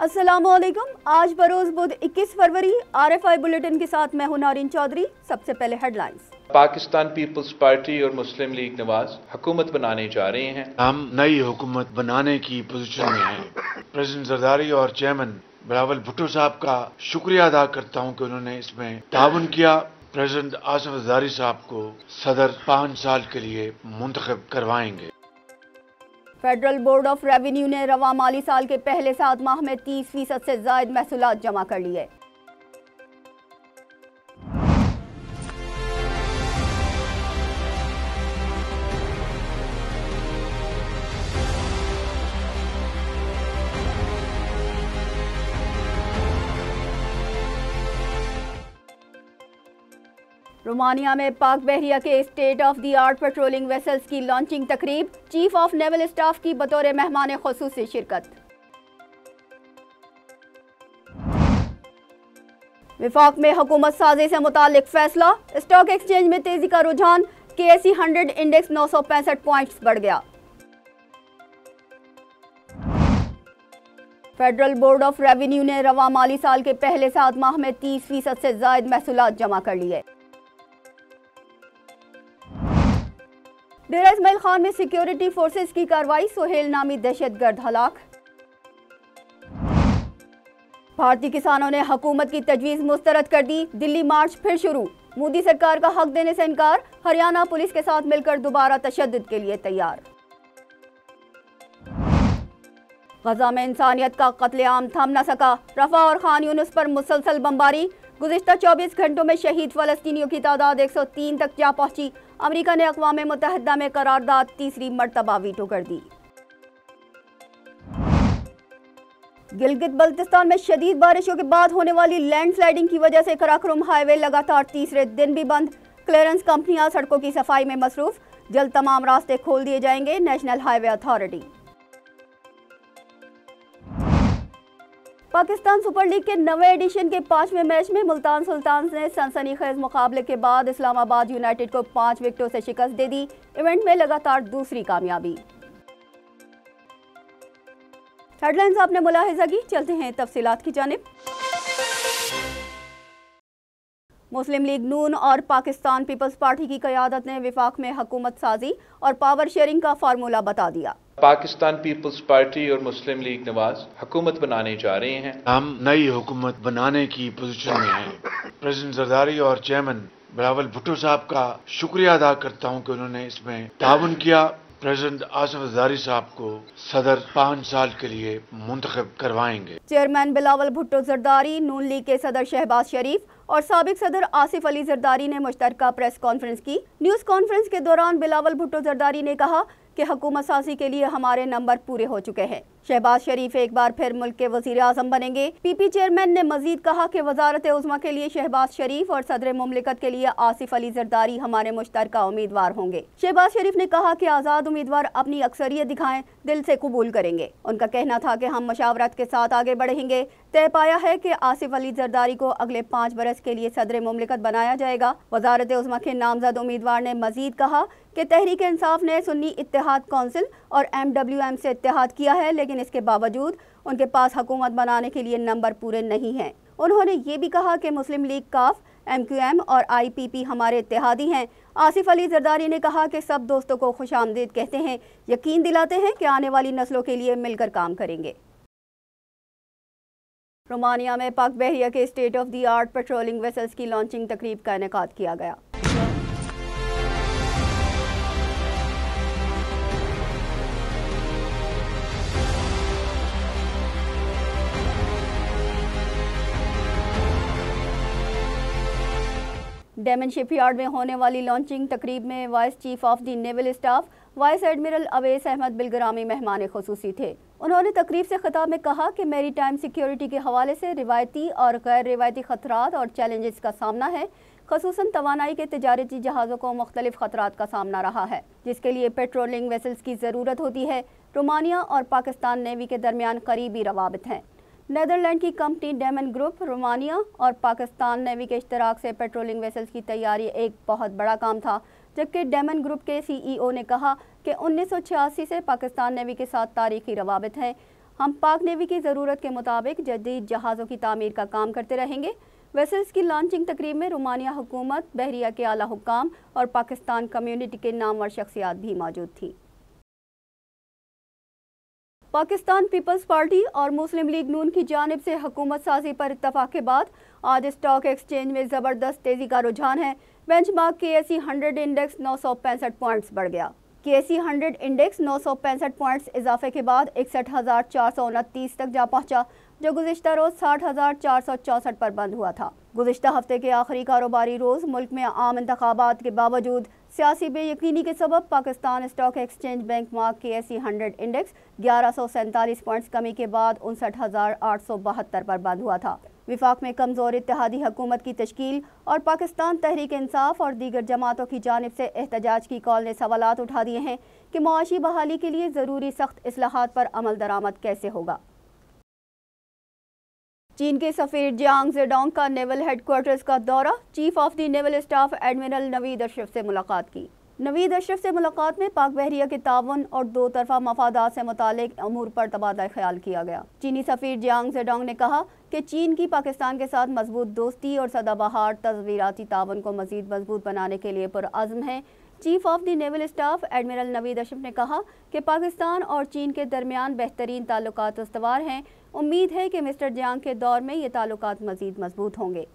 अस्सलामुअलैकुम। आज बरोज बुध 21 फरवरी RFI bulletin के साथ मैं हूं नारिन चौधरी। सबसे पहले हेडलाइंस। पाकिस्तान पीपल्स पार्टी और मुस्लिम लीग नवाज हुकूमत बनाने जा रहे हैं। हम नई हुकूमत बनाने की पोजीशन में हैं। प्रेसिडेंट जरदारी और चेयरमैन बिलावल भुट्टो साहब का शुक्रिया अदा करता हूं कि उन्होंने इसमें ताउन किया। प्रेसिडेंट आसिफ जरदारी साहब को सदर 5 साल के लिए मुंतखब करवाएंगे। फेडरल बोर्ड ऑफ रेवेन्यू ने रवा माली साल के पहले 7 माह में 30% से ज्यादा महसूलात जमा कर लिए। रोमानिया में पाक बहरिया के state of the art patrolling vessels की लॉन्चिंग तकरीब, चीफ ऑफ नेवल स्टाफ की बतौर मेहमान खुसूसी शिरकत। विफाक में हुकूमत साजी से मुतालिक फैसला, स्टॉक एक्सचेंज में तेजी का रुझान, KSE 100 इंडेक्स 965 पॉइंट्स बढ़ गया। फेडरल बोर्ड ऑफ रेवेन्यू ने रवा माली साल के पहले 7 माह में 30% से ज्यादा महसूलात जमा कर लिए। डेरा इस्माइल खान में सिक्योरिटी फोर्सेस की कार्रवाई, सोहेल नामी दहशतगर्द हलाक। भारतीय किसानों ने हुकूमत की तजवीज़ मुस्तरद कर दी, दिल्ली मार्च फिर शुरू, मोदी सरकार का हक देने से इनकार, हरियाणा पुलिस के साथ मिलकर दोबारा तशद्दुद के लिए तैयार। गजा में इंसानियत का कत्लेआम थम न सका, रफा और खान यूनुस पर मुसलसल बमबारी, गुज़िश्ता 24 घंटों में शहीद फ़लस्तीनियों की तादाद 103 तक जा पहुंची। अमेरिका ने अक़वाम मुत्तहिदा में करारदाद तीसरी मर्तबा वीटो कर दी। गिलगित बल्तिस्तान में शदीद बारिशों के बाद होने वाली लैंडस्लाइडिंग की वजह से कराकोरम हाईवे लगातार तीसरे दिन भी बंद। क्लियरेंस कंपनियां सड़कों की सफाई में मसरूफ, जल्द तमाम रास्ते खोल दिए जाएंगे, national highway authority. Pakistan super league के नवे एडिशन के 5वें मैच में मुल्तान सुल्तान ने सनसनीखेज मुकाबले के बाद इस्लामाबाद यूनाइटेड को 5 विकेटों से शिकस्त दे दी। इवेंट में लगातार दूसरी कामयाबी। हेडलाइंस आपने मुलाहिजा की, चलते हैं तफसीलात की जानिब। मुस्लिम लीग नून और पाकिस्तान पीपल्स पार्टी की क़यादत ने विफाक में हुकूमत साजी और पावर शेयरिंग का फार्मूला बता दिया। पाकिस्तान पीपल्स पार्टी और मुस्लिम लीग नवाज हुकूमत बनाने जा रहे हैं। हम नई हुकूमत बनाने की पोजीशन में हैं। प्रेसिडेंट जरदारी और चेयरमैन बिलावल भुट्टो साहब का शुक्रिया अदा करता हूं कि उन्होंने इसमें ताउन किया। प्रेसिडेंट आसिफ जरदारी साहब को सदर 5 साल के लिए मुंतखब करवाएंगे। चेयरमैन बिलावल भुट्टो जरदारी, नून लीग के सदर शहबाज शरीफ और साबिक सदर आसिफ अली जरदारी ने मुश्तरका प्रेस कॉन्फ्रेंस की। न्यूज़ कॉन्फ्रेंस के दौरान बिलावल भुट्टो जरदारी ने कहा कि हुकूमत साजी के लिए हमारे नंबर पूरे हो चुके हैं। शहबाज शरीफ एक बार फिर मुल्क के वजीर आजम बनेंगे। PP चेयरमैन ने मजीद कहा कि वजारत उज़्मा के लिए शहबाज शरीफ और सदर मुमलिकत के लिए आसिफ अली जरदारी हमारे मुश्तरका उम्मीदवार होंगे। शहबाज शरीफ ने कहा कि आज़ाद उम्मीदवार अपनी अक्सरियत दिखाएं, दिल से कबूल करेंगे। उनका कहना था कि हम मशावरत के साथ आगे बढ़ेंगे। तय पाया है कि आसिफ अली जरदारी को अगले 5 बरस के लिए सदर मुमलिकत बनाया जाएगा। वजारत उज़्मा के नामजद उम्मीदवार ने मजीद कहा कि तहरीक इंसाफ ने सुन्नी इत्तेहाद कौंसिल और MWM से इत्तेहाद किया है, लेकिन इसके बावजूद उनके पास हुकूमत बनाने के लिए नंबर पूरे नहीं हैं। उन्होंने ये भी कहा कि मुस्लिम लीग काफ, MQM और IPP हमारे इत्तेहादी हैं। आसिफ अली जरदारी ने कहा कि सब दोस्तों को खुशामदीद कहते हैं, यकीन दिलाते हैं कि आने वाली नस्लों के लिए मिलकर काम करेंगे। रोमानिया में पाक बहरिया के state of the art patrolling vessels की लॉन्चिंग तकरीब का इनेकाद किया गया। डेमन शिपयार्ड में होने वाली लॉन्चिंग तकरीब में vice chief of the naval staff vice admiral Awais Ahmed Bilgrami मेहमान खुसूसी थे। उन्होंने तकरीब से खिताब में कहा कि मेरी टाइम सिक्योरिटी के हवाले से रिवायती और गैर रिवायती खतरात और चैलेंजेस का सामना है। खसूसन तवानाई के तिजारती जहाज़ों को मुख्तलिफ खतरात का सामना रहा है, जिसके लिए पेट्रोलिंग वेसल्स की ज़रूरत होती है। रोमानिया और पाकिस्तान नेवी के दरमियान करीबी रवाबित हैं। नेदरलैंड की कंपनी डेमन ग्रुप रोमानिया और पाकिस्तान नेवी के इश्तराक से पेट्रोलिंग वेसल्स की तैयारी एक बहुत बड़ा काम था, जबकि डेमन ग्रुप के CEO ने कहा कि 1986 से पाकिस्तान नेवी के साथ तारीखी रवाबित हैं। हम पाक नेवी की ज़रूरत के मुताबिक जदीद जहाज़ों की तामीर का काम करते रहेंगे। वेसल्स की लॉन्चिंग तकरीब में रोमानिया हुकूमत, बहरिया के आला हुक्काम और पाकिस्तान कम्युनिटी के नामवर शख्सियात भी मौजूद थी। पाकिस्तान पीपल्स पार्टी और मुस्लिम लीग नून की जानिब से हुकूमत साजी पर इत्तफाक के बाद आज स्टॉक एक्सचेंज में ज़बरदस्त तेज़ी का रुझान है। बेंचमार्क KSE 100 इंडेक्स 965 पॉइंट्स बढ़ गया। KSE 100 इंडेक्स 965 पॉइंट्स इजाफे के बाद 61,429 तक जा पहुंचा, जो गुज़िश्ता रोज़ 60,464 पर बंद हुआ था। गुज़िश्ता हफ्ते के आखिरी कारोबारी रोज़ मुल्क में आम इंतखाबात के बावजूद सियासी बेयकीनी के सबब Pakistan stock exchange benchmark KSE 100 index 1147 points कमी के बाद 59,872 पर बंद हुआ था। विफाक में कमज़ोर इत्तेहादी हुकूमत की तश्कील और पाकिस्तान तहरीक इंसाफ और दीगर जमातों की जानिब से एहतजाज की कॉल ने सवालात उठा दिए हैं कि मुआशी बहाली के लिए ज़रूरी सख्त इस्लाहात पर अमल दरामद कैसे होगा। चीन के सफ़ीर जियांग ज़ेडोंग का नेवल हेडक्वार्टर्स का दौरा, chief of the naval staff admiral Naveed Ashraf से मुलाकात की। नवीद अशरफ से मुलाकात में पाक बहरिया के तावन और दो तरफा मफादात से मुतालिक अमूर पर तबादला ख्याल किया गया। चीनी सफ़ीर जियांग ज़ेडोंग ने कहा कि चीन की पाकिस्तान के साथ मजबूत दोस्ती और सदाबहार तस्वीराती तावन को मज़ीद मजबूत बनाने के लिए पुरअज़्म है। Chief of the naval staff admiral Naveed Ashraf ने कहा कि पाकिस्तान और चीन के दरमियान बेहतरीन ताल्लुकात उस्तवार हैं। उम्मीद है कि मिस्टर जियांग के दौर में ये ताल्लुकात मज़ीद मजबूत होंगे।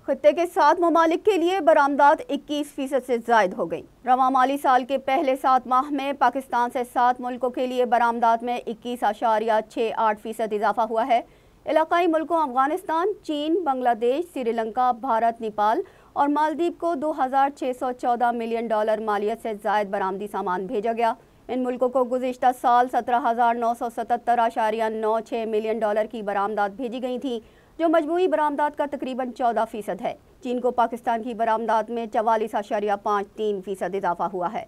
खित्ते के 7 ममालिक के लिए बरामदात 21% से ज़ायद हो गई। रवां माली साल के पहले 7 माह में पाकिस्तान से 7 मुल्कों के लिए बरामदात में 21.68% इजाफा हुआ है। इलाकाई मुल्कों अफगानिस्तान, चीन, बांग्लादेश, श्रीलंका, भारत, नेपाल और मालदीव को $2,614 मिलियन मालियत से ज़ायद बरामदी सामान भेजा गया। इन मुल्कों को गुज़िश्ता साल $17,977.96 मिलियन की बरामदात भेजी गई थी, जो मजमूई बरामदात का तकरीबन 14% है। चीन को पाकिस्तान की बरामदात में 44.53% इजाफा हुआ है।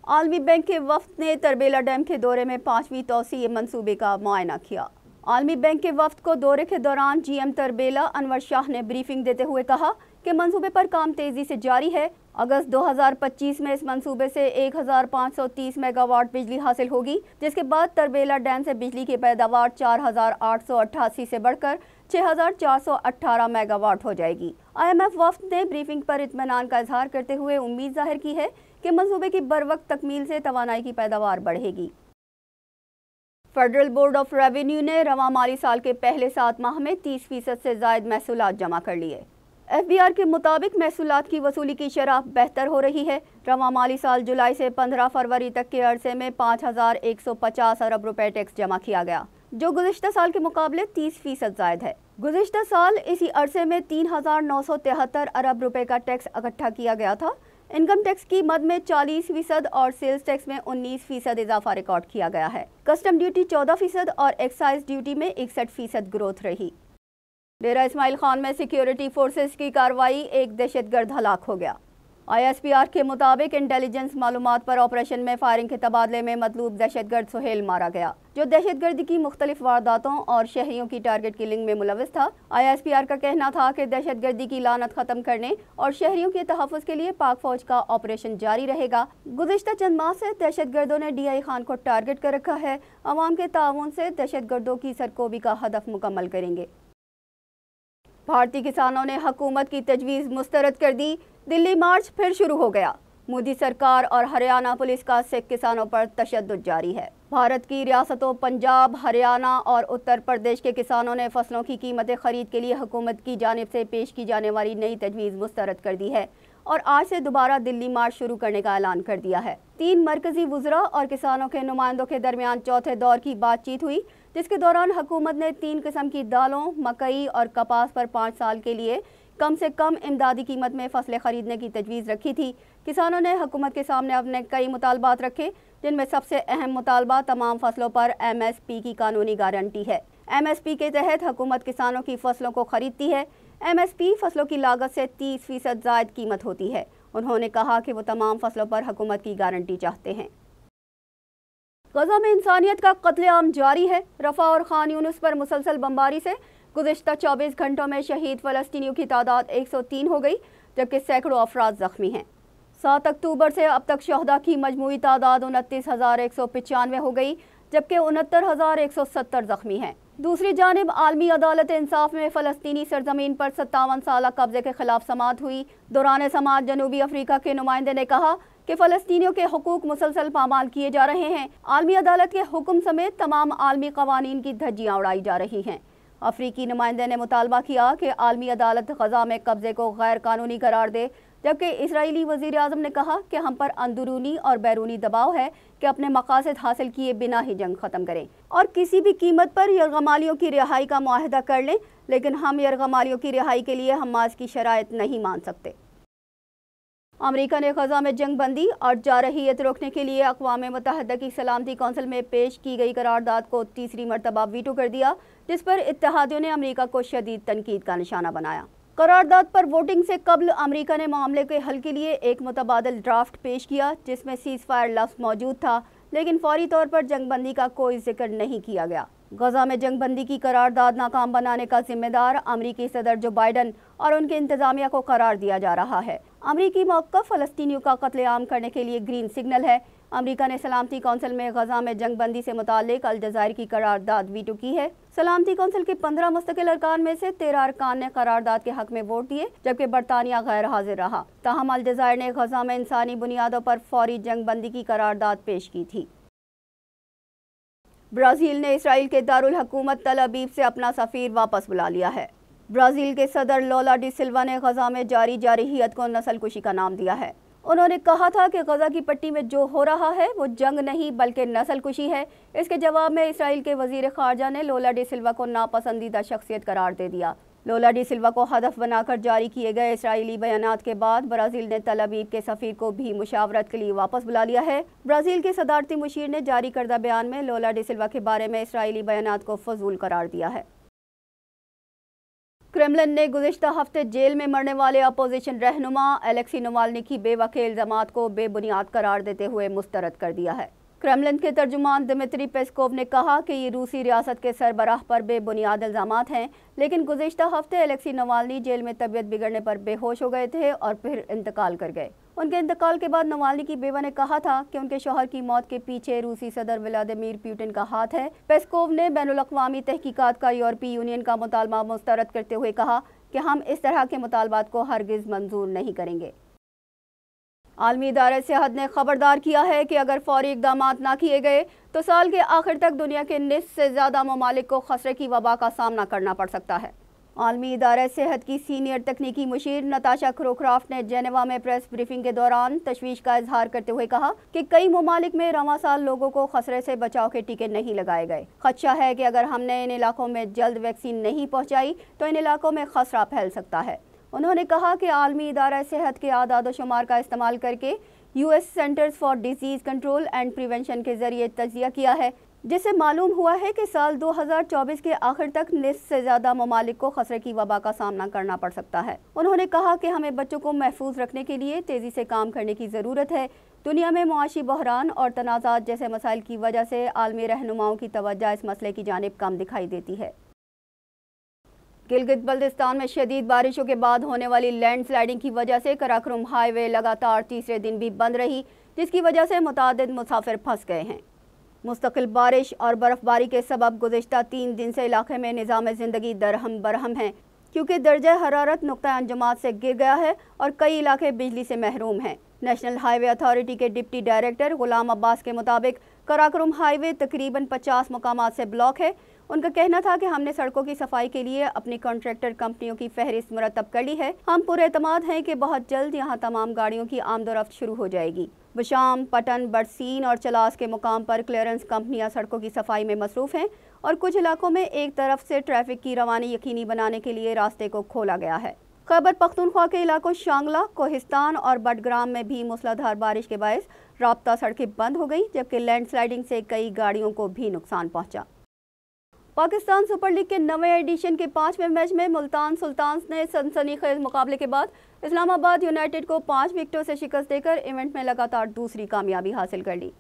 आलमी बैंक के वफ्द ने तरबेला डैम के दौरे में 5वीं तौसीए मंसूबे का मुआयना किया। आलमी बैंक के वफ्द को दौरे के दौरान GM तरबेला अनवर शाह ने ब्रीफिंग देते हुए कहा कि मंसूबे पर काम तेजी से जारी है। अगस्त 2025 में इस मंसूबे से 1530 मेगावाट बिजली हासिल होगी, जिसके बाद तरबेला डैम से बिजली की पैदावार 4888 से बढ़कर 6418 मेगावाट हो जाएगी। IMF वफ्द ने ब्रीफिंग पर इत्मीनान का इजहार करते हुए उम्मीद जाहिर की है कि मंसूबे की बरवक्त तकमील से तवानाई की पैदावार बढ़ेगी। फेडरल बोर्ड ऑफ रेवेन्यू ने रवां माली साल के पहले 7 माह में 30% से ज़ायद महसूलात जमा कर लिए। FBR के मुताबिक महसूलात की वसूली की शरह बेहतर हो रही है। रवां माली साल जुलाई से 15 फरवरी तक के अरसे में 5150 अरब रुपए टैक्स जमा किया गया, जो गुज़िश्ता साल के मुकाबले 30% ज़ायद है। गुज़िश्ता साल इसी अरसे में 3973 अरब रुपए का टैक्स इकट्ठा किया गया था। इनकम टैक्स की मद में 40% और सेल्स टैक्स में 19% इजाफा रिकॉर्ड किया गया है। कस्टम ड्यूटी 14% और एक्साइज ड्यूटी में 61% ग्रोथ रही। डेरा इस्माइल खान में सिक्योरिटी फोर्सेस की कार्रवाई, एक दहशतगर्द हलाक हो गया। ISPR के मुताबिक इंटेलिजेंस मालूमात पर ऑपरेशन में फायरिंग के तबादले में मतलूब दहशतगर्द सुहेल मारा गया, जो दहशतगर्दी की मुख्तलिफ वारदातों और शहरियों की टारगेट किलिंग में मुलविस था। ISPR का कहना था कि दहशतगर्दी की लानत खत्म करने और शहरियों के तहफ़्फ़ुज़ के लिए पाक फौज का ऑपरेशन जारी रहेगा। गुज़िश्ता चंद माह से दहशतगर्दों ने DI खान को टारगेट कर रखा है। अवाम के ताउन से दहशतगर्दों की सरकोबी का हदफ मुकम्मल करेंगे। भारतीय किसानों ने हुकूमत की तजवीज़ मुस्तरद कर दी। दिल्ली मार्च फिर शुरू हो गया। मोदी सरकार और हरियाणा पुलिस का सिख किसानों पर तशद्दुद जारी है। भारत की रियासतों पंजाब, हरियाणा और उत्तर प्रदेश के किसानों ने फसलों की कीमतें खरीद के लिए हुकूमत की जानिब से पेश की जाने वाली नई तजवीज़ मुस्तरद कर दी है और आज से दोबारा दिल्ली मार्च शुरू करने का ऐलान कर दिया है। 3 मरकजी वुज़रा और किसानों के नुमाइंदों के दरमियान चौथे दौर की बातचीत हुई, जिसके दौरान हुकूमत ने 3 किस्म की दालों, मकई और कपास पर 5 साल के लिए कम से कम इमदादी कीमत में फसलें खरीदने की तजवीज़ रखी थी। किसानों ने हुकूमत के सामने अपने कई मुतालबात रखे, जिनमें सबसे अहम मुतालबा तमाम फसलों पर MSP की कानूनी गारंटी है। MSP के तहत हुकूमत किसानों की फसलों को खरीदती है। MSP फसलों की लागत से 30% ज़ायद कीमत होती है। उन्होंने कहा कि वो तमाम फसलों पर हुकूमत की गारंटी चाहते हैं। गजा में इंसानियत का कत्लेआम जारी है। रफा और खान यूनुस पर मुसलसल बमबारी से गुज़िश्ता 24 घंटों में शहीद फ़लस्तीनियों की तादाद 103 हो गई, जबकि सैकड़ों अफराद ज़ख्मी हैं। 7 अक्टूबर से अब तक शहदा की मजमूई तादाद 29,195 हो गई, जबकि 69,170 जख्मी हैं। दूसरी जानिब आलमी अदालत इंसाफ में फ़लस्तीनी सरजमीन पर 57 साल कब्जे के खिलाफ समाअत हुई। दौरान समाअत जनूबी अफ्रीका के नुमाइंदे ने कहा कि फ़लस्तीनियों के हुकूक मुसलसल पामाल किए जा रहे हैं। आलमी अदालत के हुक्म समेत तमाम आलमी कवानीन की धज्जियाँ उड़ाई जा रही हैं। अफ्रीकी नुमाइंदे ने मुतालबा किया कि आलमी अदालत गजा में कब्जे को गैर कानूनी करार दे, जबकि इसराइली वज़ीर आज़म ने कहा कि हम पर अंदरूनी और बैरूनी दबाव है कि अपने मकासद हासिल किए बिना ही जंग ख़त्म करें और किसी भी कीमत पर यरगमालियों की रिहाई का मुआहदा कर लें, लेकिन हम यरगमालियों की रिहाई के लिए हमास की शराइत नहीं मान सकते। अमेरिका ने गजा में जंग बंदी और जारहियत रोकने के लिए अक़वाम मुत्तहिदा की सलामती कौंसिल में पेश की गई करारदाद को तीसरी मरतबा वीटो कर दिया, जिस पर इत्तेहादियों ने अमेरिका को शदीद तनकीद का निशाना बनाया। करारदाद पर वोटिंग से कबल अमेरिका ने मामले के हल के लिए एक मुतबादल ड्राफ्ट पेश किया, जिसमें सीज़ फायर लफ्ज़ मौजूद था, लेकिन फौरी तौर पर जंगबंदी का कोई जिक्र नहीं किया गया। गजा में जंगबंदी की करारदाद नाकाम बनाने का जिम्मेदार अमरीकी सदर जो बाइडन और उनके इंतजामिया को करार दिया जा रहा है। अमरीकी मौक़िफ़ फ़लस्तीनियों का कत्लेआम करने के लिए ग्रीन सिग्नल है। अमेरिका ने सलामती कौंसिल में गजा में जंगबंदी से मुताल्लिक़ अलजायर की करारदाद वीटो की है। सलामती कौंसिल के 15 मुस्तकिल अरकान में से 13 अरकान ने करारदाद के हक में वोट दिए, जबकि बरतानिया गैर हाजिर रहा। ताहम अलजायर ने गजा में इंसानी बुनियादों पर फौरी जंगबंदी की करारदाद पेश की थी। ब्राज़ील ने इसराइल के दारुल हुकूमत तल अबीब से अपना सफ़ीर वापस बुला लिया है। ब्राज़ील के सदर लूला डी सिल्वा ने गजा में जारी जारहियत को नस्लकुशी का नाम दिया है। उन्होंने कहा था कि गजा की पट्टी में जो हो रहा है वो जंग नहीं बल्कि नस्लकुशी है। इसके जवाब में इसराइल के वज़ीर ख़ारजा ने लूला डी सिल्वा को नापसंदीदा शख्सियत करार दे दिया। लूला डी सिल्वा को हदफ बनाकर जारी किए गए इसराइली बयानात के बाद ब्राज़ील ने तल अबीब के सफ़ीर को भी मुशावरत के लिए वापस बुला लिया है। ब्राज़ील के सदारती मुशीर ने जारी करदा बयान में लूला डी सिल्वा के बारे में इसराइली बयानात को फजूल करार दिया है। क्रेमलिन ने गुज़िश्ता हफ्ते जेल में मरने वाले अपोजिशन रहनुमा एलेक्सी नवाल्नी की बेवक़ी इल्ज़ामात को बेबुनियाद करार देते हुए मुस्तरद कर दिया है। क्रेमलिन के तर्जुमान दिमित्री पेस्कोव ने कहा कि ये रूसी रियासत के सरबराह पर बेबुनियाद इल्ज़ामात हैं, लेकिन गुज़िश्ता हफ्ते एलेक्सी नवाल्नी जेल में तबीयत बिगड़ने पर बेहोश हो गए थे और फिर इंतकाल कर गए। उनके इंतकाल के बाद नवाल्नी की बेवा ने कहा था कि उनके शौहर की मौत के पीछे रूसी सदर व्लादिमीर पुतिन का हाथ है। पेस्कोव ने बैनुल-अक़वामी तहकीकात का यूरोपीय यूनियन का मुतालबा मुस्तरद करते हुए कहा कि हम इस तरह के मुतालबात को हरगिज़ मंजूर नहीं करेंगे। आलमी इदारे सेहत ने खबरदार किया है कि अगर फौरी इक़दामात ना किए गए तो साल के आखिर तक दुनिया के निस्फ़ से ज़्यादा ममालिक को खसरे की वबा का सामना करना पड़ सकता है। आलमी इदारे सेहत की सीनियर तकनीकी मुशीर नताशा क्रोक्राफ्ट ने जेनेवा में प्रेस ब्रीफिंग के दौरान तशवीश का इजहार करते हुए कहा कि कई ममालिक में रवां साल लोगों को खसरे से बचाव के टीके नहीं लगाए गए। खदशा है कि अगर हमने इन इलाकों में जल्द वैक्सीन नहीं पहुँचाई तो इन इलाकों में खसरा फैल सकता है। उन्होंने कहा कि आलमी इदारा सेहत के आदाद व शुमार का इस्तेमाल करके US centres for disease control and prevention के जरिए तजिया किया है, जिससे मालूम हुआ है कि साल 2024 के आखिर तक निस्फ़ से ज़्यादा ममालिक को खसरे की वबा का सामना करना पड़ सकता है। उन्होंने कहा कि हमें बच्चों को महफूज रखने के लिए तेज़ी से काम करने की ज़रूरत है। दुनिया में मुआशी बहरान और तनाज़ात जैसे मसाइल की वजह से आलमी रहनुमाओं की तवज्जो इस मसले की जानिब कम दिखाई देती है। गिलगित बल्तिस्तान में शदीद बारिशों के बाद होने वाली लैंडस्लाइडिंग की वजह से कराकोरम हाईवे लगातार तीसरे दिन भी बंद रही, जिसकी वजह से मुतादिद मुसाफिर फंस गए हैं। मुस्तकिल बारिश और बर्फबारी के सबब गुज़िश्ता 3 दिन से इलाके में निज़ाम ज़िंदगी दरहम बरहम है, क्योंकि दर्जा हरारत नुक्ता अंजुमात से गिर गया है और कई इलाके बिजली से महरूम हैं। नेशनल हाईवे अथॉरिटी के डिप्टी डायरेक्टर गुलाम अब्बास के मुताबिक कराकोरम हाईवे तकरीबन 50 मकामात से ब्लॉक है। उनका कहना था कि हमने सड़कों की सफाई के लिए अपनी कॉन्ट्रैक्टर कंपनियों की फहरिस्त मुरतब कर ली है। हम पूरे एतमाद हैं कि बहुत जल्द यहाँ तमाम गाड़ियों की आमदोरफ्त शुरू हो जाएगी। बशाम, पटन, बरसीन और चलास के मुकाम पर क्लियरेंस कंपनियां सड़कों की सफाई में मसरूफ़ हैं और कुछ इलाकों में एक तरफ से ट्रैफिक की रवानी यकीनी बनाने के लिए रास्ते को खोला गया है। खैबर पख्तूनख्वा के इलाकों शांगला, कोहिस्तान और बडग्राम में भी मूसलाधार बारिश के बायस राब्ता सड़कें बंद हो गई, जबकि लैंडस्लाइडिंग से कई गाड़ियों को भी नुकसान पहुँचा। पाकिस्तान सुपर लीग के 9वें एडिशन के 5वें मैच में मुल्तान सुल्तान्स ने सनसनीखेज मुकाबले के बाद इस्लामाबाद यूनाइटेड को 5 विकेटों से शिकस्त देकर इवेंट में लगातार दूसरी कामयाबी हासिल कर ली।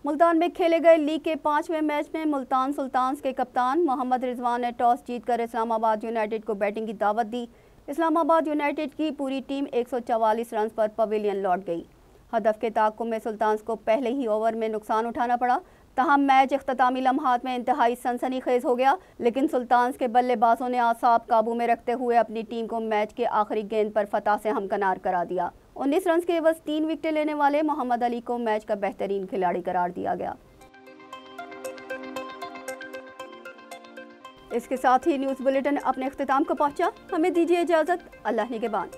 मुल्तान में खेले गए लीग के 5वें मैच में मुल्तान सुल्तान्स के कप्तान मोहम्मद रिजवान ने टॉस जीतकर इस्लामाबाद यूनाइटेड को बैटिंग की दावत दी। इस्लामाबाद यूनाइटेड की पूरी टीम 144 रन पर पवेलियन लौट गई। हदफ के ताक़ुब में सुल्तान्स को पहले ही ओवर में नुकसान उठाना पड़ा। तहम मैच इख्तितामी लम्हात में इंतहाई सनसनीखेज हो गया, लेकिन सुल्तान्स के बल्लेबाजों ने आसाब काबू में रखते हुए अपनी टीम को मैच के आखिरी गेंद पर फतह से हमकनार करा दिया। 19 रन के एवज 3 विकेटें लेने वाले मोहम्मद अली को मैच का बेहतरीन खिलाड़ी करार दिया गया। इसके साथ ही न्यूज़ बुलेटिन अपने इख्तिताम को पहुंचा। हमें दीजिए इजाज़त। अल्लाह निगहबान।